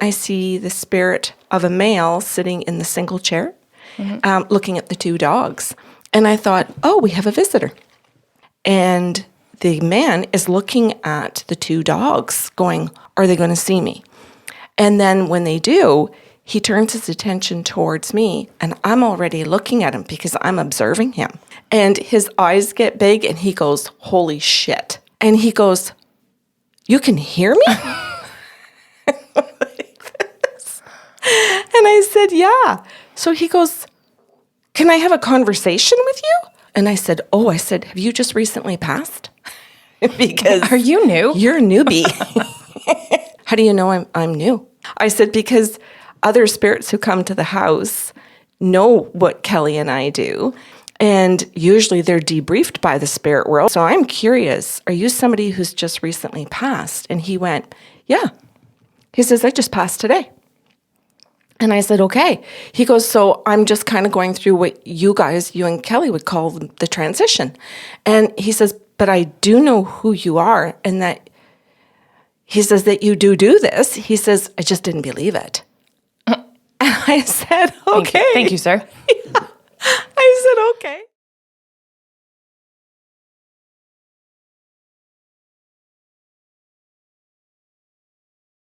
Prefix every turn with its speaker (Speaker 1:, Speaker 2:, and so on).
Speaker 1: I see the spirit of a male sitting in the single chair, looking at the two dogs. And I thought, oh, we have a visitor. And the man is looking at the two dogs going, are they going to see me? And then when they do, he turns his attention towards me, and I'm already looking at him because I'm observing him. And his eyes get big, and he goes, holy shit. And he goes, you can hear me? And I said, yeah. So he goes, can I have a conversation with you? And I said, have you just recently passed? Because
Speaker 2: are you new?
Speaker 1: You're a newbie. How do you know I'm new? I said, because other spirits who come to the house know what Kelly and I do. And usually they're debriefed by the spirit world. So I'm curious, are you somebody who's just recently passed? And he went, yeah. He says, I just passed today. And I said, okay. He goes, so I'm just kind of going through what you and Kelly would call the transition. And he says, but I do know who you are, and that he says that you do this. He says, I just didn't believe it. And I said, okay.
Speaker 2: Thank you, sir.
Speaker 1: I said, okay.